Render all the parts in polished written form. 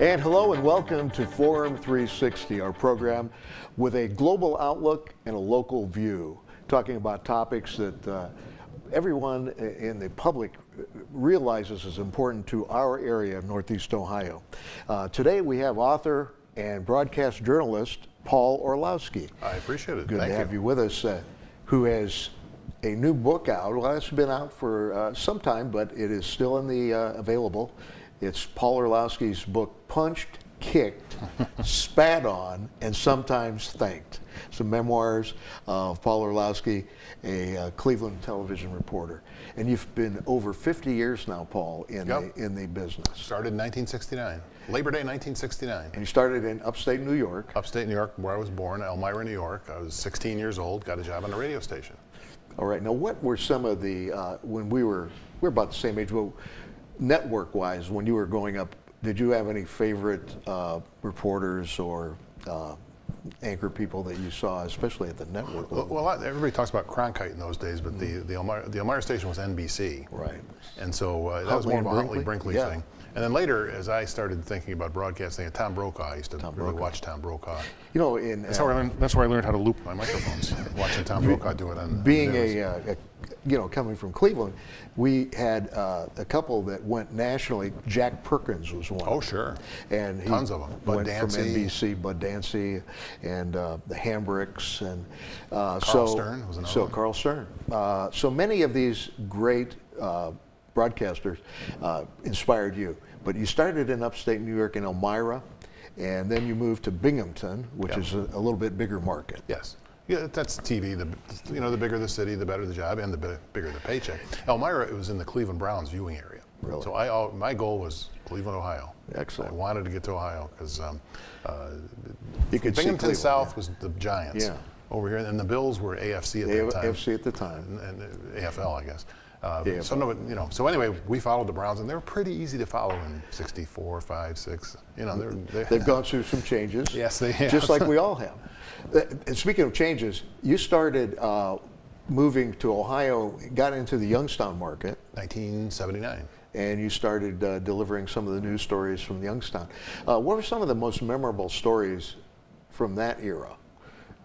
And hello and welcome to Forum 360, our program with a global outlook and a local view, talking about topics that everyone in the public realizes is important to our area of Northeast Ohio. Today we have author and broadcast journalist Paul Orlowski. I appreciate it. Good Thank to have you with us, who has a new book out. Well, it's been out for some time, but it is still in the available. It's Paul Orlowski's book, Punched, Kicked, Spat On, and Sometimes Thanked. Some memoirs of Paul Orlowski, a Cleveland television reporter. And you've been over 50 years now, Paul, in the business. Started in 1969, Labor Day 1969. And you started in upstate New York. Upstate New York, where I was born, Elmira, New York. I was 16 years old, got a job on a radio station. All right, now what were some of the, when we're about the same age, well, network-wise, when you were growing up, did you have any favorite reporters or anchor people that you saw, especially at the network level? Well, everybody talks about Cronkite in those days, but the Elmira station was NBC. Right. And so that was more of a Huntley-Brinkley thing. And then later, as I started thinking about broadcasting, Tom Brokaw, I used to watch Tom Brokaw. You know, that's where I learned how to loop my microphones, watching Tom Brokaw do it. On being coming from Cleveland, we had a couple that went nationally. Jack Perkins was one. Oh, sure. And he tons of them. Went from NBC, Bud Dancy, and the Hambricks, and Carl Stern was another one. Carl Stern. So many of these great broadcasters inspired you. But you started in upstate New York in Elmira, and then you moved to Binghamton, which is a little bit bigger market. Yes. Yeah, that's TV. The bigger the city, the better the job, and the bigger the paycheck. Elmira, it was in the Cleveland Browns viewing area. Really? So my goal was Cleveland, Ohio. Excellent. I wanted to get to Ohio because Binghamton South was the Giants over here, and the Bills were AFC at that time. AFC at the time. And AFL, I guess. So anyway, we followed the Browns, and they were pretty easy to follow in 64, 5, 6. They've gone through some changes. Yes, they have. Just like we all have. And speaking of changes, you started moving to Ohio, got into the Youngstown market. 1979. And you started delivering some of the news stories from Youngstown. What were some of the most memorable stories from that era?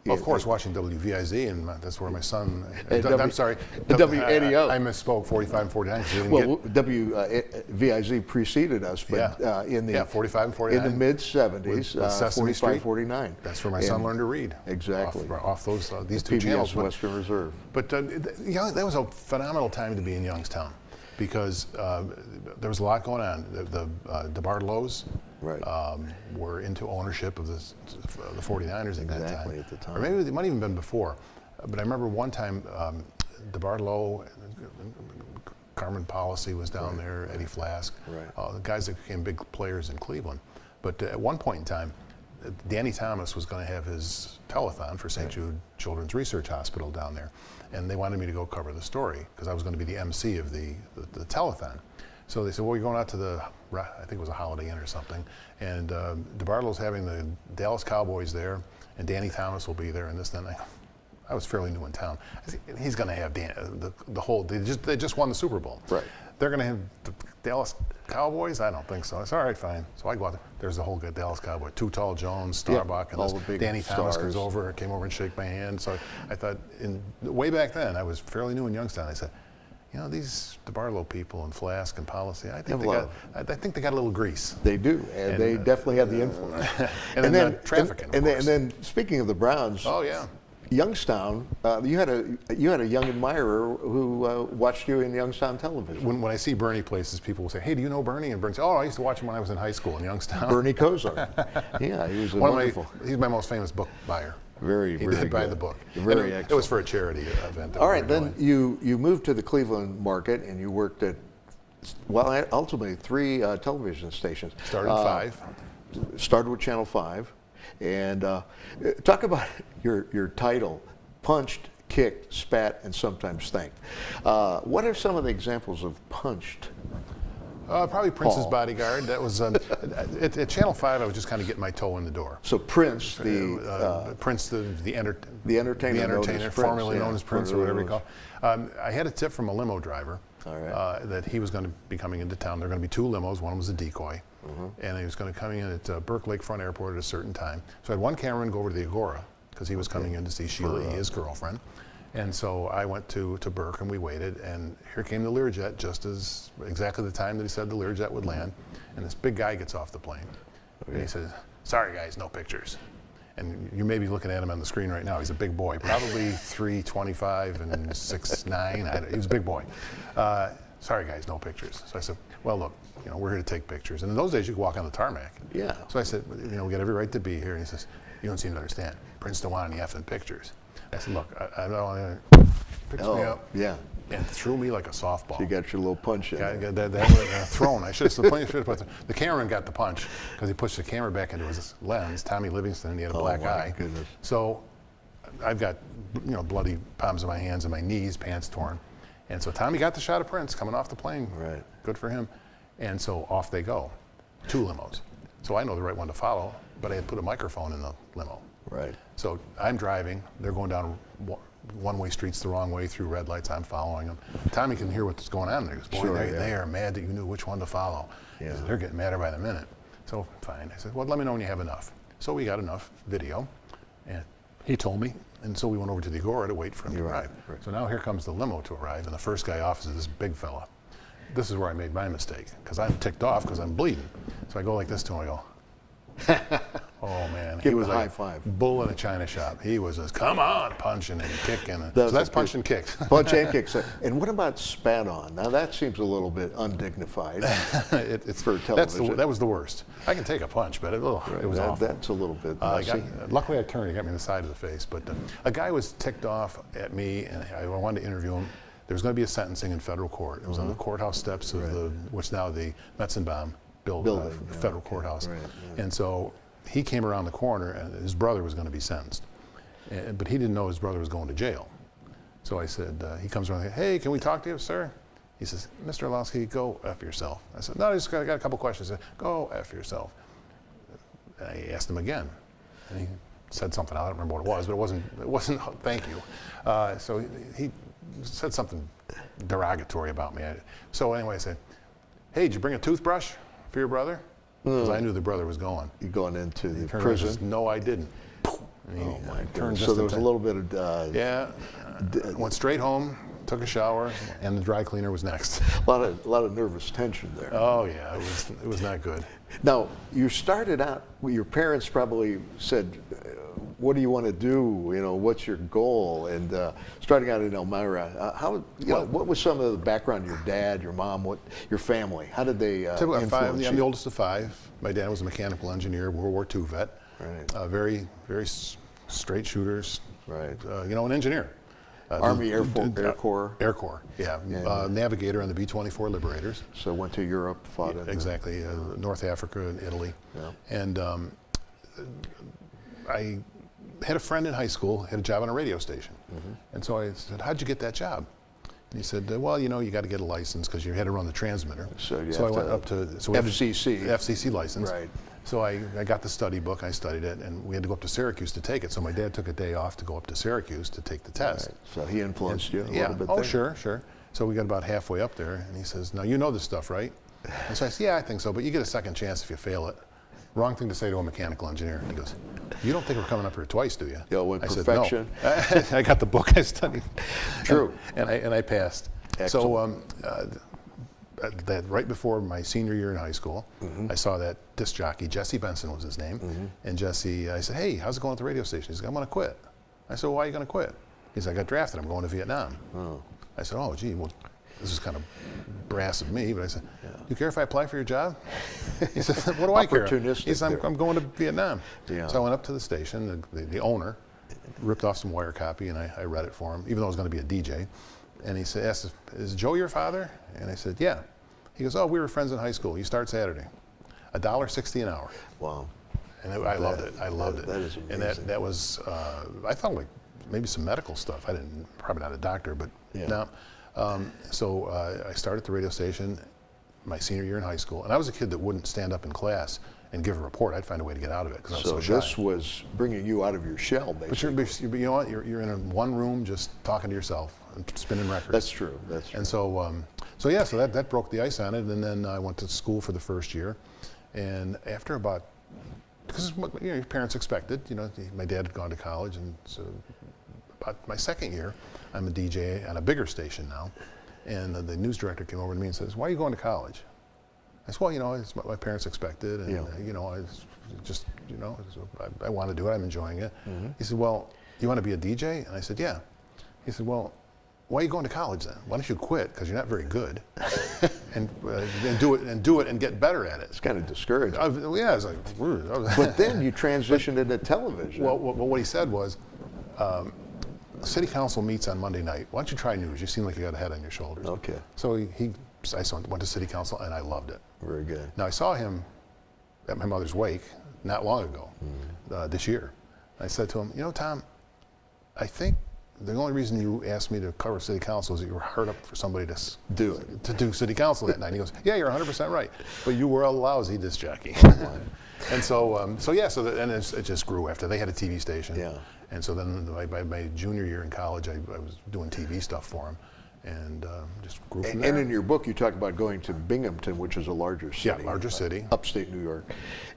Well, of course, watching WVIZ, and that's where my son. I'm sorry, WNEO. I misspoke, 45 and 49. WVIZ preceded us, but in the 45 and 49 in the mid 70s, 45, 49. That's where my son learned to read. Exactly. Off those these two PBS channels. Western Reserve. But that was a phenomenal time to be in Youngstown, because there was a lot going on. The DeBartolos were into ownership of the 49ers at that time. Or maybe it might even been before. But I remember one time DeBartolo, Carmen Policy was down there, Eddie Flask, the guys that became big players in Cleveland. But at one point in time, Danny Thomas was going to have his telethon for St. Jude Children's Research Hospital down there. And they wanted me to go cover the story because I was going to be the MC of the telethon. So they said, well, you're going out to I think it was a Holiday Inn or something, and DeBartolo's having the Dallas Cowboys there, and Danny Thomas will be there, and this, then. I was fairly new in town. I said, he's going to have the whole, they just won the Super Bowl. Right. They're going to have the Dallas Cowboys? I don't think so. I said, all right, fine. So I go out there. There's the whole good Dallas Cowboy. Too Tall Jones, Starbuck, and Danny Thomas came over and shake my hand. So I thought, way back then, I was fairly new in Youngstown. I said, these DeBartolo people and Flask and Policy, I think they got a little grease. They do, and they definitely had the influence. and then trafficking, of course. And then speaking of the Browns, Youngstown, you had a young admirer who watched you in Youngstown television. When I see Bernie places, people will say, "Hey, do you know Bernie?" And Bernie says, "Oh, I used to watch him when I was in high school in Youngstown." Bernie Kosar. Yeah, he was wonderful. He's my most famous book buyer. Very he very did buy good. the book. Very excellent. It was for a charity event. All right, then you moved to the Cleveland market and you worked at, ultimately 3 television stations. Started at 5. Started with Channel 5, and talk about your title, Punched, Kicked, Spat, and Sometimes Thanked. What are some of the examples of punched? Probably Prince's Paul. bodyguard. That was at Channel 5. I was just kind of getting my toe in the door. So Prince, Prince, the entertainer, known as Prince, formerly known yeah, as Prince, or whatever you call. I had a tip from a limo driver that he was going to be coming into town. There were going to be 2 limos. One was a decoy, and he was going to come in at Burke Lakefront Airport at a certain time. So I had one cameraman go over to the Agora because he was coming in to see Sheila E., his girlfriend. And so I went to Burke and we waited, and here came the Learjet just as exactly the time that he said the Learjet would land. And this big guy gets off the plane, and he says, "Sorry guys, no pictures." And you may be looking at him on the screen right now. He's a big boy, probably 325 and 6'9". He was a big boy. "Sorry guys, no pictures." So I said, "Well, look, we're here to take pictures." And in those days, you could walk on the tarmac. Yeah. So I said, "We got every right to be here." And he says, "You don't seem to understand. Prince don't want any effing pictures." I said, "Look, I don't want to." Picks me up. Yeah. And threw me like a softball. You got your little punch in. Yeah, there. that was thrown. I should have put the cameraman got the punch because he pushed the camera back into his lens. Tommy Livingston, he had a black eye. Goodness. So I've got bloody palms of my hands and my knees, pants torn. And so Tommy got the shot of Prince coming off the plane. Right. Good for him. And so off they go, 2 limos. So I know the right one to follow, but I had put a microphone in the limo. Right. So I'm driving. They're going down one-way streets the wrong way through red lights. I'm following them. Tommy can hear what's going on there. He goes, "Boy, they are mad that you knew which one to follow." Yeah. He says, "They're getting madder by the minute." So fine. I said, "Well, let me know when you have enough." So we got enough video, and he told me. And so we went over to the Agora to wait for him to arrive. Right. So now here comes the limo to arrive, and the first guy off is this big fella. This is where I made my mistake, because I'm ticked off because I'm bleeding. So I go like this to him. I go, "Oh man!" Give he him was a like high five. Bull in a china shop. He was just, "Come on," punching and kicking. So that's punch and kick. Punch and kick. And what about spat on? Now that seems a little bit undignified It's for television. that was the worst. I can take a punch, but it was awful. That's a little bit messy. Luckily, I turned. He got me in the side of the face. But a guy was ticked off at me, and I wanted to interview him. There was going to be a sentencing in federal court. It was on the courthouse steps of what's now the Metzenbaum building, federal courthouse. Right, And so he came around the corner, and his brother was going to be sentenced. But he didn't know his brother was going to jail. So I said, he comes around, "Hey, can we talk to you, sir?" He says, "Mr. Orlowski, go F yourself." I said, "No, I just got a couple questions." He said, "Go F yourself." And I asked him again, and he said something. I don't remember what it was, but it wasn't thank you. So he said something derogatory about me. So anyway, I said, "Hey, did you bring a toothbrush for your brother?" Because I knew the brother was going. You going into the Turned around and prison? says, "No, I didn't." And Oh my turned goodness. just So there in was a time. little bit of Went straight home, took a shower, and the dry cleaner was next. a lot of nervous tension there. Oh yeah, it was not good. Now you started out. Your parents probably said, "What do you want to do? What's your goal?" And starting out in Elmira, what was some of the background? Your dad, your mom, your family? How did they influence I'm you? the oldest of 5. My dad was a mechanical engineer, World War II vet. Right. Very, very straight shooters. Right. An engineer. Army, Air Corps. Air Corps, yeah. Navigator on the B-24 Liberators. So went to Europe, fought in Exactly, North Africa and Italy. Yeah. And I had a friend in high school, had a job on a radio station. And so I said, "How'd you get that job?" And he said, "Well, you got to get a license because you had to run the transmitter." So I went up to FCC. FCC license. Right. So I got the study book, I studied it, and we had to go up to Syracuse to take it. So my dad took a day off to go up to Syracuse to take the test. Right. So he influenced you a Yeah. little bit Oh, there? sure. So we got about halfway up there, and he says, "Now you know this stuff, right?" And so I said, "Yeah, I think so, but you get a second chance if you fail it." Wrong thing to say to a mechanical engineer. He goes, "You don't think we're coming up here twice, do you?" Yeah, with I perfection. said, "No." I got the book, I studied. True. And I passed. Excellent. So that right before my senior year in high school, I saw that disc jockey, Jesse Benson was his name. And Jesse, I said, "Hey, how's it going at the radio station?" He said, "I'm going to quit." I said, "Well, why are you going to quit?" He said, "I got drafted. I'm going to Vietnam." Oh. I said, "Oh, gee, well, this is kind of brass of me," but I said, "Do you care if I apply for your job?" He said, "What do I care?" Opportunistic He said, there. I'm going to Vietnam." Yeah. So I went up to the station, the owner ripped off some wire copy, and I read it for him, even though I was going to be a DJ. And he said, asked, "Is Joe your father?" And I said, "Yeah." He goes, "Oh, we were friends in high school. You start Saturday. $1.60 an hour." Wow. And I loved it. I loved it. That is And amazing. that was, I thought like maybe some medical stuff. Probably not a doctor, but Yeah. no. So I started the radio station. my senior year in high school, and I was a kid that wouldn't stand up in class and give a report. I'd find a way to get out of it because I was so shy. This was bringing you out of your shell, basically. But you know what? You're in one room just talking to yourself and spinning records. That's true. That's true. And so that broke the ice on it. And then I went to school for the first year, and after about, because your parents expected, my dad had gone to college, and so about my second year, I'm a DJ on a bigger station now, and the news director came over to me and says, "Why are you going to college?" I said, "Well, it's what my parents expected, and I want to do it. I'm enjoying it." Mm-hmm. He said, "Well, you want to be a DJ?" And I said, "Yeah." He said, "Well, why are you going to college then? Why don't you quit? Because you're not very good, and do it and get better at it." It's kind of discouraging. Yeah, it's like. But then you transitioned into television. Well, what he said was, city council meets on Monday night. Why don't you try news? You seem like you got a head on your shoulders. Okay. So I went to city council, and I loved it. Very good. Now, I saw him at my mother's wake not long ago, this year. I said to him, Tom, I think the only reason you asked me to cover city council is that you were hard up for somebody to do city council that night. And he goes, "Yeah, you're 100% right, but you were a lousy disc jockey." And it just grew after. They had a TV station. Yeah. And so then by my junior year in college, I was doing TV stuff for him, and just grew from there. And in your book, you talk about going to Binghamton, which is a larger city. Yeah, larger city. Upstate New York.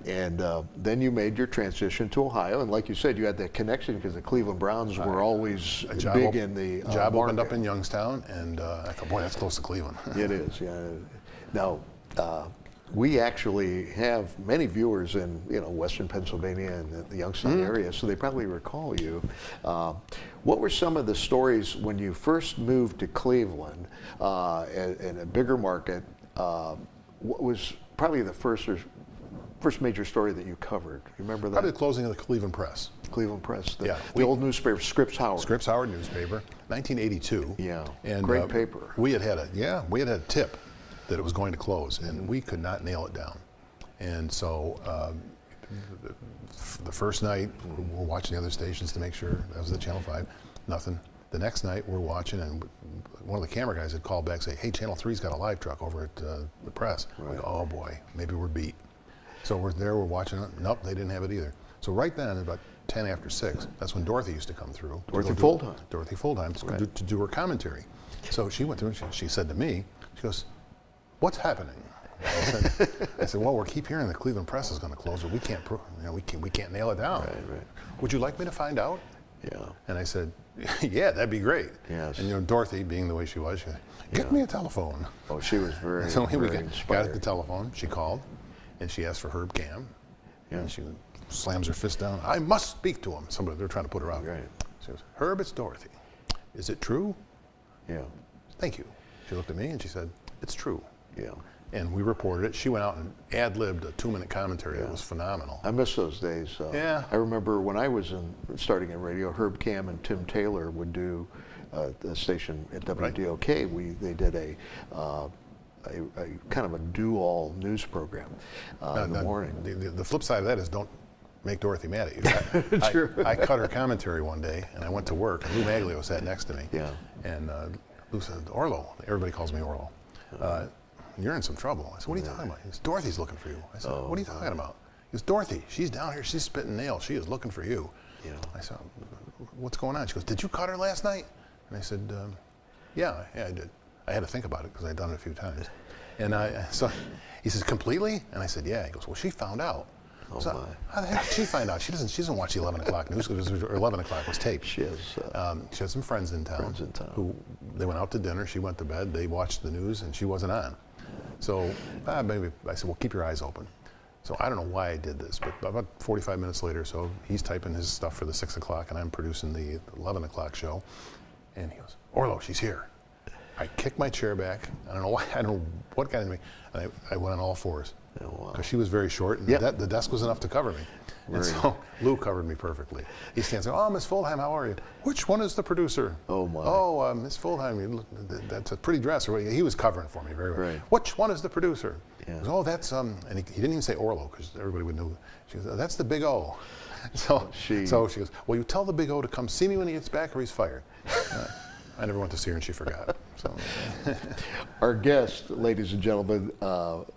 And then you made your transition to Ohio. And like you said, you had that connection because the Cleveland Browns were always big in the job market. Opened up in Youngstown, and I thought, boy, that's close to Cleveland. It is, yeah. Now, we actually have many viewers in Western Pennsylvania and the Youngstown area, so they probably recall you. What were some of the stories when you first moved to Cleveland in a bigger market? What was probably the first major story that you covered? You remember that? Probably the closing of the Cleveland Press. Cleveland Press, the old newspaper, Scripps Howard. Scripps Howard newspaper, 1982. Yeah, and great paper. We had a tip that it was going to close, and we could not nail it down. And so the first night, we're watching the other stations to make sure. That was the Channel 5, nothing. The next night, we're watching, and one of the camera guys had called back and say, "Hey, Channel 3's got a live truck over at the Press." Right. We go, "Oh boy, maybe we're beat." So we're there, we're watching it. Nope, they didn't have it either. So right then, about 10 after 6, that's when Dorothy used to come through. Dorothy Fulltime. Dorothy Fulltime to do her commentary. So she went through and she said to me, she goes, "What's happening?" I said, "Well, we keep hearing the Cleveland Press is going to close, but we can't nail it down. Right. Would you like me to find out?" Yeah. And I said, "Yeah, that'd be great." Yes. And Dorothy, being the way she was, she said, "Get me a telephone." Oh, she was very, so we very inspired. got the telephone. She called, and she asked for Herb Cam. Yeah. And she slams her fist down. "I must speak to him." They're trying to put her out. Right. She goes, "Herb, it's Dorothy. Is it true?" Yeah. "Thank you." She looked at me and she said, "It's true." Yeah. And we reported it. She went out and ad-libbed a 2-minute commentary that was phenomenal. I miss those days. Yeah. I remember when I was starting in radio, Herb Cam and Tim Taylor would do the station at WDOK. Right. They did a kind of a do-all news program in the morning. The flip side of that is don't make Dorothy mad at you. True. I cut her commentary one day, and I went to work, and Lou Maglio sat next to me. Yeah. And Lou said, "Orlo," everybody calls me Orlo, "you're in some trouble." I said, "What are you talking about?" He said, "Dorothy's looking for you." I said, "What are you talking about?" He goes, "Dorothy, she's down here, she's spitting nails, she is looking for you." Yeah. I said, "What's going on?" She goes, "Did you cut her last night?" And I said, yeah, I did. I had to think about it because I'd done it a few times. And so he says, "Completely?" And I said, "Yeah." He goes, "Well, she found out." Oh, so, my. How the heck did she find out? She doesn't watch the 11 o'clock news, or 11 o'clock was taped. She had some friends in town. Who they went out to dinner. She went to bed. They watched the news, and she wasn't on. So maybe I said, "Well, keep your eyes open." So I don't know why I did this, but about 45 minutes later, so he's typing his stuff for the 6 o'clock, and I'm producing the 11 o'clock show. And he goes, "Orlo, she's here." I kicked my chair back. I don't know why. I don't know what got into me. And I went on all fours. Oh, wow. Because she was very short, and the desk was enough to cover me. And so Lou covered me perfectly. He stands there, "Oh, Miss Fullheim, how are you?" "Which one is the producer?" Oh, my. "Oh, Miss Fullheim, that's a pretty dress." He was covering for me very well. Right. "Which one is the producer?" Yeah. He goes, "Oh, that's," and he didn't even say Orlo, because everybody would know. She goes, "That's the Big O." So she goes, "Well, you tell the Big O to come see me when he gets back, or he's fired." I never went to see her and she forgot. So. Our guest, ladies and gentlemen,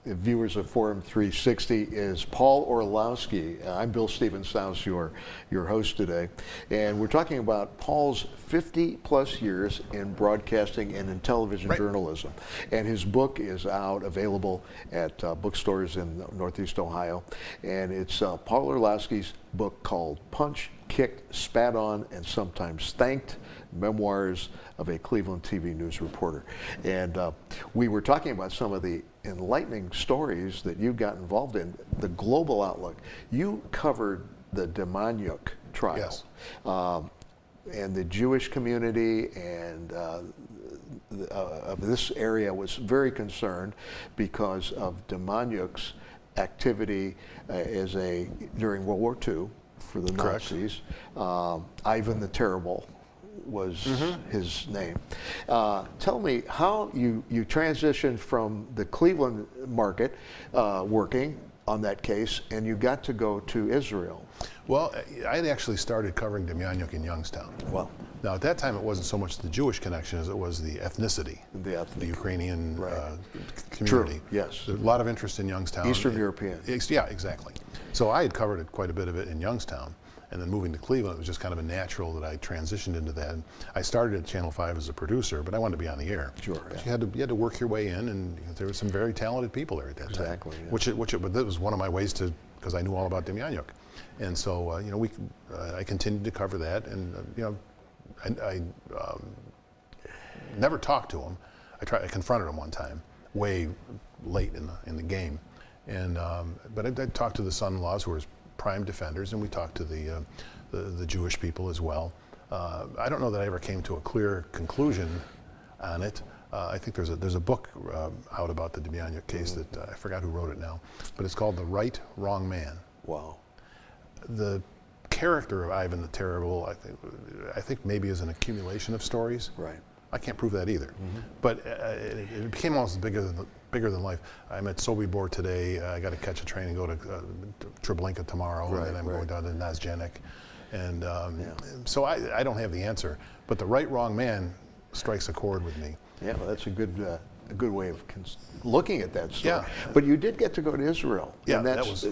viewers of Forum 360, is Paul Orlowski. I'm Bill Stephen-Stouse, your host today. And we're talking about Paul's 50-plus years in broadcasting and in television journalism. And his book is out, available at bookstores in Northeast Ohio. And it's Paul Orlowski's book called Punched, Kicked, Spat On, and Sometimes Thanked: Memoirs of a Cleveland TV News Reporter. And we were talking about some of the enlightening stories that you got involved in. The global outlook. You covered the Demjanjuk trial. Yes. And the Jewish community and of this area was very concerned because of Demjanjuk's activity during World War II for the Nazis. Ivan the Terrible was his name. Tell me how you transitioned from the Cleveland market, working on that case, and you got to go to Israel. Well, I had actually started covering Demjanjuk in Youngstown. Well, now at that time it wasn't so much the Jewish connection as it was the ethnicity, the Ukrainian community. True. Yes. There's a lot of interest in Youngstown. Eastern European. Yeah, exactly. So I had covered quite a bit of it in Youngstown. And then moving to Cleveland, it was just kind of a natural that I transitioned into that. And I started at Channel 5 as a producer, but I wanted to be on the air. Sure. But you had to work your way in, and there were some very talented people there at that time. Exactly. Yeah. But that was one of my ways to, because I knew all about Demjanjuk. And so, I continued to cover that, and I never talked to him. I confronted him one time, way late in the game, and but I talked to the son-in-laws who were his prime defenders, and we talked to the Jewish people as well. I don't know that I ever came to a clear conclusion on it. I think there's a book out about the Demjanjuk case that I forgot who wrote it now, but it's called The Right, Wrong Man. Wow. The character of Ivan the Terrible, I think maybe is an accumulation of stories. Right. I can't prove that either. But it became almost bigger than life. I'm at Sobibor today. I got to catch a train and go to Treblinka tomorrow, and then I'm going down to Nazjanek. And so I don't have the answer. But the right, wrong man strikes a chord with me. Yeah, well, that's a good way of looking at that story. Yeah. But you did get to go to Israel. Yeah, and that's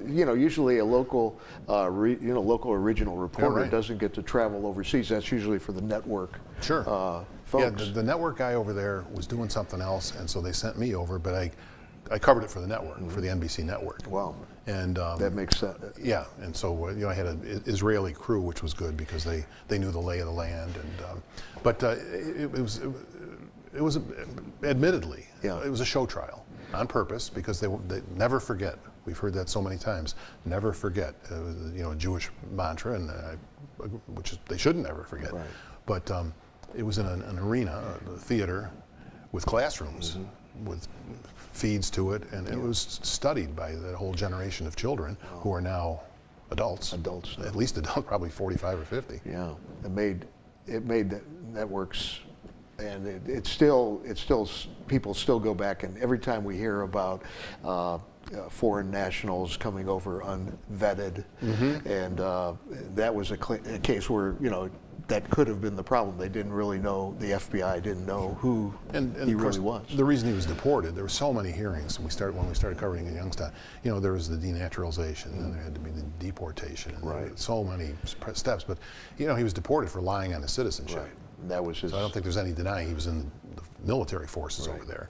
usually a local, local or regional reporter doesn't get to travel overseas. That's usually for the network. Sure. Folks. Yeah, the network guy over there was doing something else, and so they sent me over. But I covered it for the network, for the NBC network. Wow. And that makes sense. Yeah, and so I had an Israeli crew, which was good because they knew the lay of the land. And but it was admittedly it was a show trial on purpose because they never forget. We've heard that so many times. Never forget. A Jewish mantra, and which they shouldn't never forget. Right. But it was in an arena, a theater, with classrooms, with feeds to it, and it was studied by that whole generation of children who are now adults. Adults. At least adults, probably 45 or 50. Yeah, it made the networks, and it's still people still go back, and every time we hear about foreign nationals coming over unvetted, and that was a case where that could have been the problem. They didn't really know, the FBI didn't know who he really was. The reason he was deported, there were so many hearings. When we started covering in Youngstown, there was the denaturalization, and there had to be the deportation, and there were so many steps. But he was deported for lying on his citizenship. Right. And that was his. So I don't think there's any denying he was in the military forces over there.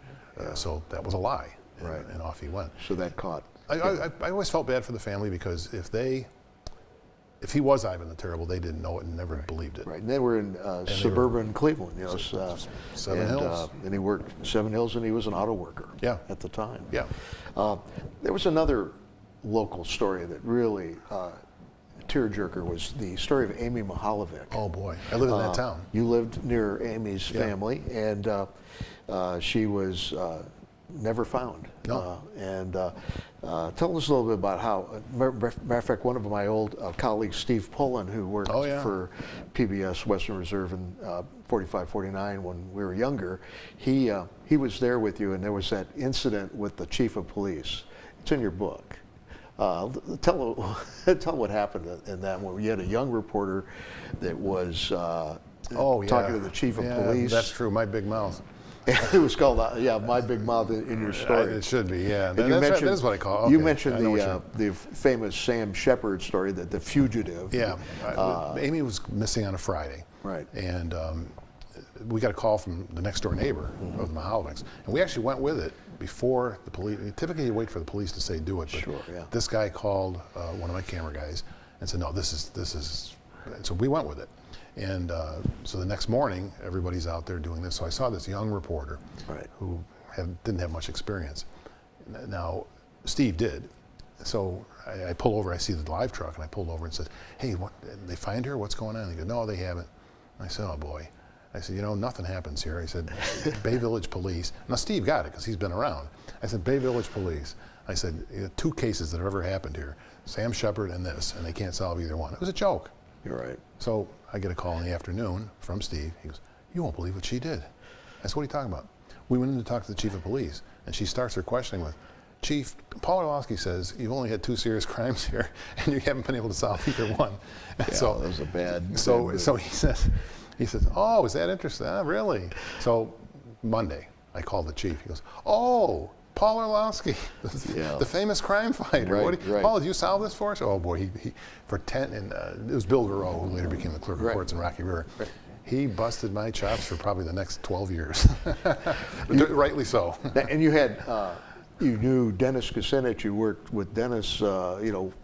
So that was a lie, and off he went. So that caught. I always felt bad for the family because if he was Ivan the Terrible, they didn't know it and never believed it. Right, and they were in suburban Cleveland, Seven Hills. And he worked Seven Hills, and he was an auto worker at the time. Yeah. There was another local story that really tearjerker was the story of Amy Mihaljevic. Oh boy, I lived in that town. You lived near Amy's family, and she was never found. No. Tell us a little bit about how, matter of fact, one of my old colleagues, Steve Pullen, who worked for PBS Western Reserve in 45, 49 when we were younger, he was there with you, and there was that incident with the chief of police. It's in your book. Tell what happened in that one. You had a young reporter that was Oh, yeah. talking to the chief of police. That's true. My Big Mouth. It was called, My Big Mouth in your story. It should be, yeah. And That is what I call it. Okay. You mentioned I the famous Sam Shepard story, that the fugitive. Yeah. Amy was missing on a Friday. Right. And we got a call from the next door neighbor of the Mahalovics. And we actually went with it before the police. Typically, you wait for the police to say do it. But sure, yeah. This guy called one of my camera guys and said, no, this is. And so we went with it. And so the next morning, everybody's out there doing this. So I saw this young reporter who didn't have much experience. Now, Steve did. So I pull over, I see the live truck, and I pulled over and said, hey, what, they find her? What's going on? And he goes, no, they haven't. And I said, oh, boy. I said, nothing happens here. I said, Bay Village Police. Now, Steve got it because he's been around. I said, Bay Village Police. I said, 2 cases that have ever happened here, Sam Shepard and this, and they can't solve either one. It was a joke. You're right. So I get a call in the afternoon from Steve. He goes, you won't believe what she did. I said, what are you talking about? We went in to talk to the chief of police, and she starts her questioning with, Chief, Paul Orlowski says you've only had 2 serious crimes here, and you haven't been able to solve either one. Yeah, so that was a bad. So he says, oh, is that interesting? Really? So Monday, I called the chief. He goes, oh, Paul Orlowski, the famous crime fighter. Right. Paul, did you solve this for us? Oh boy, he for 10, and it was Bill Garreau, who later became the clerk of courts in Rocky River. Right. He busted my chops for probably the next 12 years. Rightly so. And you had, you knew Dennis Kucinich. You worked with Dennis,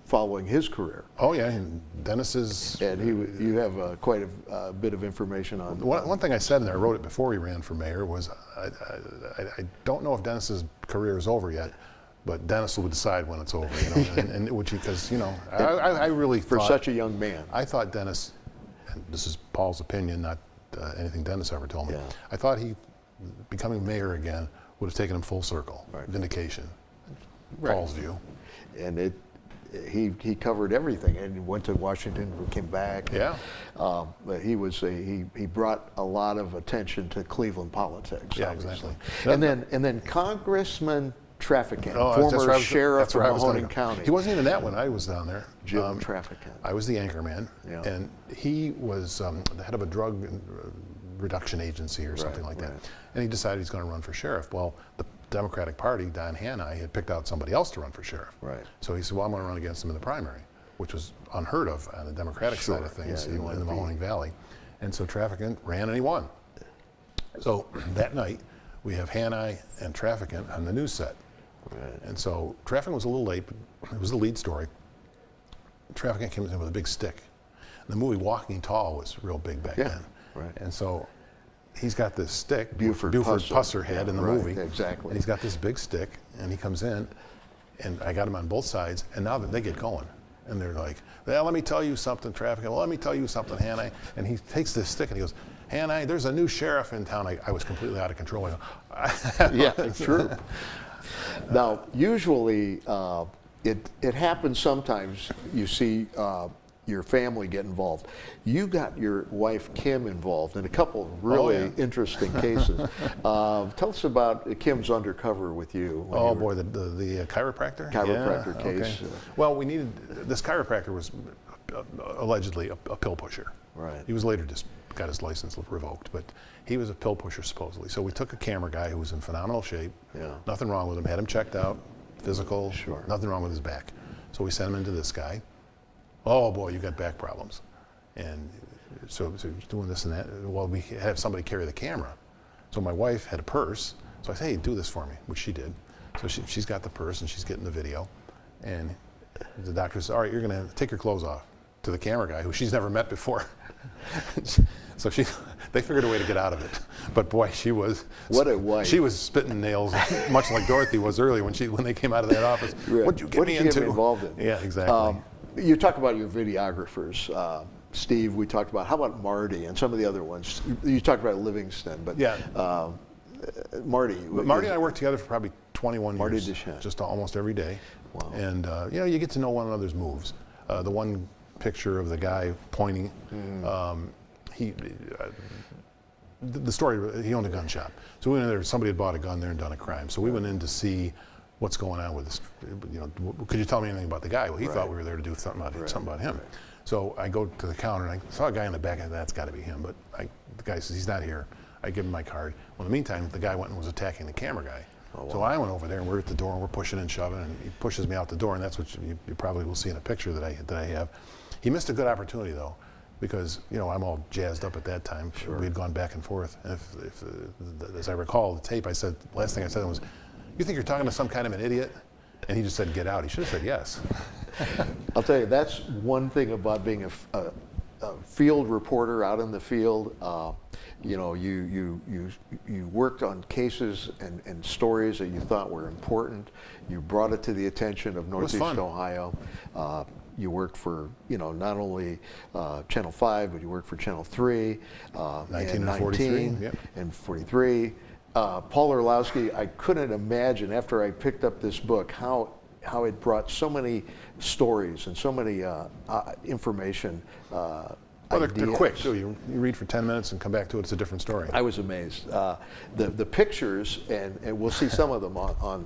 following his career. Oh yeah, and Dennis is. And you have quite a bit of information on. One thing I said in there, I wrote it before he ran for mayor, was I don't know if Dennis's career is over yet, but Dennis will decide when it's over. And which because I really for such a young man, I thought Dennis, and this is Paul's opinion, not anything Dennis ever told me. Yeah. I thought he becoming mayor again would have taken him full circle, vindication. Paul's view. And he covered everything, and went to Washington, came back. Yeah. But he brought a lot of attention to Cleveland politics. Yeah, obviously. exactly. And then Congressman Trafficant, former sheriff of Mahoning County. He wasn't even that when I was down there. Jim Trafficant. I was the anchorman, and he was the head of a drug reduction agency or something like that. And he decided he's going to run for sheriff. Well, the Democratic Party, Don Hanai, had picked out somebody else to run for sheriff. Right. So he said, well, I'm going to run against him in the primary, which was unheard of on the Democratic side of things in the Mahoning Valley. And so Trafficant ran and he won. So that night, we have Hanai and Trafficant on the news set. Right. And so Trafficant was a little late, but it was the lead story. Trafficant came in with a big stick. And the movie Walking Tall was real big back then. Right. And so he's got this stick, Buford Pusser had in the movie. Exactly. And he's got this big stick, and he comes in, and I got him on both sides, and now that they get going, and they're like, well, let me tell you something, Trafficant. Well, let me tell you something, Hanai. And he takes this stick and he goes, Hanai, there's a new sheriff in town. I was completely out of control. Yeah, true. Now, usually it happens sometimes. You see your family get involved. You got your wife Kim involved in a couple of really interesting cases. Tell us about Kim's undercover with you. Oh boy, the chiropractor? Chiropractor case. Okay. Well, we needed, this chiropractor was allegedly a pill pusher. Right. He was later just got his license revoked, but he was a pill pusher supposedly. So we took a camera guy who was in phenomenal shape, nothing wrong with him, had him checked out, physical, nothing wrong with his back. So we sent him into this guy. Oh boy, you got back problems. And so he's doing this and that. Well, we have somebody carry the camera. So my wife had a purse. So I said, hey, do this for me, which she did. So she's got the purse and she's getting the video. And the doctor says, all right, you're going to take your clothes off, to the camera guy who she's never met before. So they figured a way to get out of it. But boy, she was. What a wife. She was spitting nails, much like Dorothy was earlier when they came out of that office. What'd you get me into? What did you get involved in? Yeah, exactly. You talk about your videographers, Steve. We talked about, how about Marty and some of the other ones? You talked about Livingston, but Marty. Marty and I worked together for probably 21 Marty years. Deschamps. Just almost every day. Wow. And you get to know one another's moves. The one picture of the guy pointing, the story, he owned a gun shop. So we went in there, somebody had bought a gun there and done a crime. So we went in to see what's going on with this. Could you tell me anything about the guy? Well, he thought we were there to do something about him. So I go to the counter and I saw a guy in the back, and that's got to be him. But the guy says he's not here. I give him my card. Well, in the meantime, the guy went and was attacking the camera guy. Oh, wow. So I went over there, and we're at the door, and we're pushing and shoving, and he pushes me out the door, and that's what you probably will see in a picture that I have. He missed a good opportunity, though, because I'm all jazzed up at that time. Sure. We had gone back and forth. And as I recall the tape, last thing I said was, "You think you're talking to some kind of an idiot?" And he just said, "Get out." He should have said yes. I'll tell you, that's one thing about being a field reporter out in the field. You worked on cases and stories that you thought were important. You brought it to the attention of Northeast Ohio. You worked for, not only Channel 5, but you worked for Channel 3, 19 and 43, yep. And 43. Paul Orlowski, I couldn't imagine after I picked up this book how it brought so many stories and so many information. Well, they're quick too. You read for 10 minutes and come back to it. It's a different story. I was amazed. The pictures, and we'll see some of them on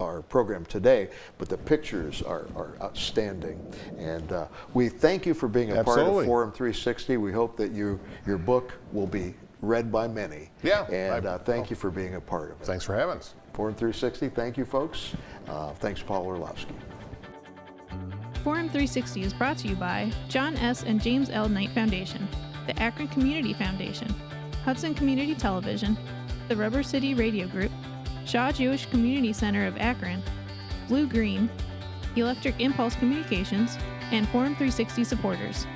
our program today, but the pictures are outstanding. And we thank you for being a part of Forum 360. We hope that your book will be read by many. Yeah. And thank you for being a part of it. Thanks for having us. Forum 360, thank you, folks. Thanks, Paul Orlowski. Forum 360 is brought to you by John S. and James L. Knight Foundation, the Akron Community Foundation, Hudson Community Television, the Rubber City Radio Group, Shaw Jewish Community Center of Akron, Blue Green, Electric Impulse Communications, and Forum 360 supporters.